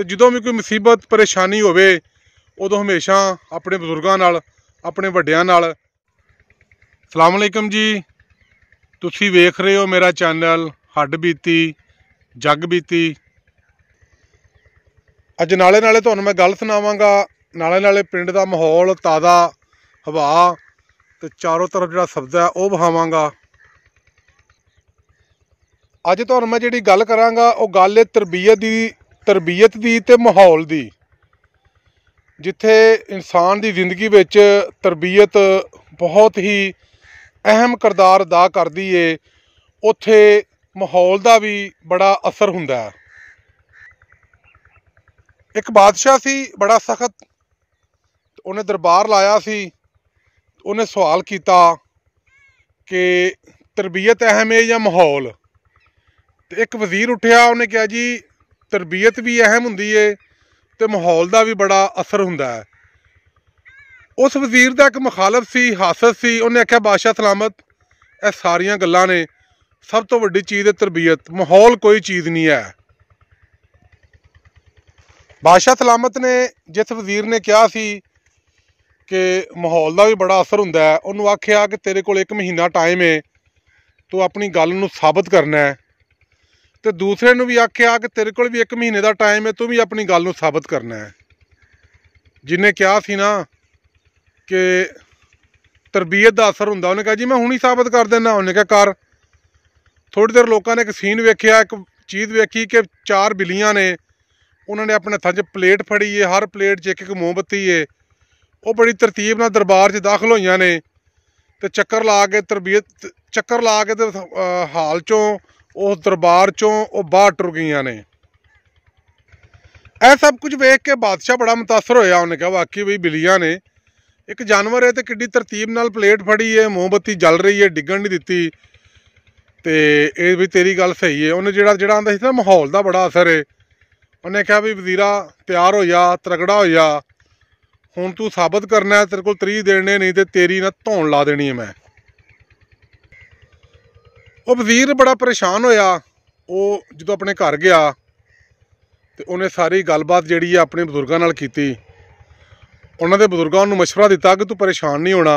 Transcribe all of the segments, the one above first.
तो जदों भी कोई मुसीबत परेशानी होवे उदों हमेशा अपने बजुर्गों नाल अपने वड्डियां नाल। अस्सलाम वालेकुम जी, तुसी वेख रहे हो मेरा चैनल हड्ड बीती जग बीती। अज नाले नाले तुहानूं मैं गल सुनावांगा, नाले नाले पिंड दा माहौल, ताज़ा हवा ते चारों तरफ जिहड़ा सब्ज़ा है वह विखावांगा। अज तुहानूं मैं जिहड़ी गल करांगा वो गल है तरबीयत दी ते माहौल दी। जिथे इंसान की जिंदगी विच तरबीयत बहुत ही अहम किरदार अदा करती है, उत्थे माहौल का भी बड़ा असर हुंदा है। एक बादशाह सी बड़ा सख्त, उन्हें दरबार लाया सी। उन्हें सवाल किया कि तरबीयत अहम है या माहौल। तो एक वजीर उठिया, उन्हें कहा जी तरबीयत भी अहम हुंदी है तो माहौल का भी बड़ा असर हुंदा है। उस वजीर का एक मुखालफ सी, हासद सी, उन्हें आख्या बादशाह सलामत, यह सारिया गल्लां ने, सब तो वड्डी चीज़ है तरबीयत, माहौल कोई चीज़ नहीं है। बादशाह सलामत ने जिस वजीर ने कहा सी कि माहौल का भी बड़ा असर हुंदा है, उन्होंने आख्या कि तेरे को 1 महीना टाइम है, तू अपनी गल नूं साबित करना है। तो दूसरे ने भी आख्या कि तेरे को भी 1 महीने का टाइम है, तू भी अपनी गल नूं साबित करना है। जिन्हें कहा सी ना कि तरबीयत का असर हुंदा, उन्हें कहा जी मैं हुणी साबित कर देना। उन्हें कहा कर। थोड़ी देर लोगों ने एक सीन वेख्या, एक चीज़ वेखी कि 4 बिल्लियां ने, उन्होंने अपने हत्थां 'च प्लेट फड़ी है, हर प्लेट 'च एक मोमबत्ती है। वो बड़ी तरतीब नाल दरबार 'च दाखिल होईयां ने ते चक्कर ला के ते हाल चों उस दरबार चों वो बाहर टुर गईयां ने। यह सब कुछ वेख के बादशाह बड़ा मुतासर होया। उन्हें कहा वाकई बई बिल्लियां ने, एक जानवर है तो किड्डी तरतीब नाल प्लेट फड़ी है, मोमबत्ती जल रही है, डिगन नहीं दिती। तो ये भी तेरी गल सही है। उन्हें जिहड़ा आंदा सी ना माहौल का बड़ा असर है। उन्हें कहा भी वजीरा तैयार हो जा, तगड़ा हो जा, हुण तू साबित करना है, तेरे को 30 देने, नहीं तो तेरी ना धौन ला देनी है मैं। वो वजीर बड़ा परेशान होया। वो जो अपने घर गया तो उन्हें सारी गलबात जिहड़ी है अपने बजुर्गों नाल कीती। उन्होंने बजुर्गों नूं मशवरा दिता कि तू परेशान नहीं होना,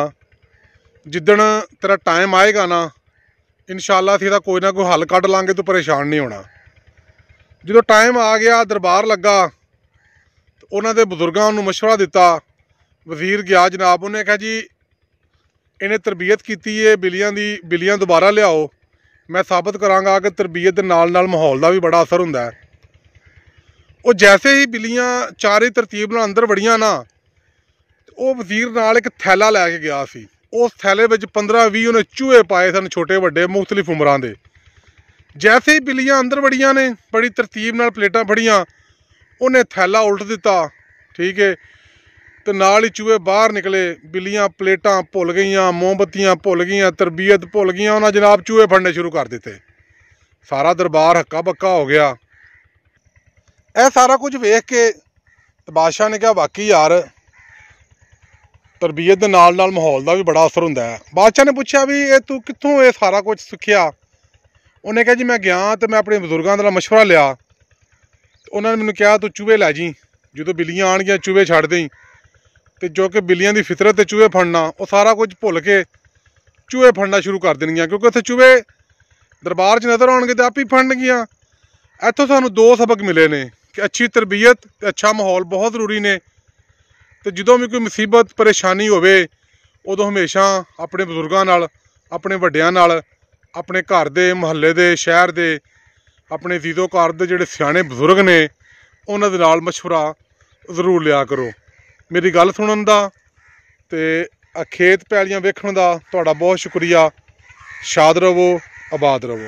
जिद्दण तेरा टाइम आएगा ना इंशाअल्लाह असीं कोई ना कोई हल कढ लांगे, तू परेशान नहीं होना। जो टाइम आ गया, दरबार लगा, तो उन्होंने बजुर्गों नूं मशवरा दिता। वजीर गया जनाब, उन्हें कहा जी इन्हें तरबीयत की है बिल्लियां दोबारा लियाओ, मैं साबित करांगा कि तरबीयत दे नाल नाल माहौल का भी बड़ा असर हुंदा है। वो जैसे ही बिल्लियां चारे तरतीब नाल अंदर वड़ियां ना, वो वजीर नाल एक थैला लैके गया सी। उस थैले में 15-20 उन्हें चूहे पाए सन, छोटे वड्डे मुख्तलिफ उमरां दे। जैसे ही बिल्लियां अंदर वड़ियां ने, बड़ी तरतीब नाल प्लेटां फड़ियां, उन्हें थैला उल्ट दिता, ठीक है, तो नाल ही चूहे बाहर निकले। बिल्लियां प्लेटां भुल गईयां, मोमबत्तियां भुल गईयां, तरबीयत भुल गईयां। उन्हें जनाब चूहे फड़ने शुरू कर दिते। सारा दरबार हक्का बक्का हो गया। यह सारा कुछ वेख के बादशाह ने कहा वाकई यार तरबीयत के नाल नाल माहौल का भी बड़ा असर हुंदा है। बादशाह ने पूछा भी ये तू कित्थों ये सारा कुछ सीखिया। उन्हें कहा जी मैं गया तो मैं अपने बजुर्गों का मशवरा लिया, उन्होंने मैंने कहा तू चूहे लै जी, जो बिल्लियां आउणगियां चूहे छड्ड दें। तो जो कि बिल्लियां की फितरत है चूहे फड़ना, वो सारा कुछ भुल के चूहे फड़ना शुरू कर देनियां, क्योंकि उत्थे चूहे दरबार च नज़र आउणगे तो आप ही फड़नगियां। इत्थों सानूं 2 सबक मिले ने कि अच्छी तरबीयत ते अच्छा माहौल बहुत जरूरी ने। तो जदों भी कोई मुसीबत परेशानी होवे उदों हमेशा अपने बजुर्गों नाल, अपने वड्डियां नाल, अपने घर दे, मुहल्ले दे, शहर दे, अपने जीदोकार दे जिहड़े सियाणे बजुर्ग ने उन्हां दे नाल मशवरा जरूर लिया करो। मेरी गल सुनन दा ते खेत पैलियां वेखण दा तुहाडा बहुत शुक्रिया। शाद रवो, आबाद रवो।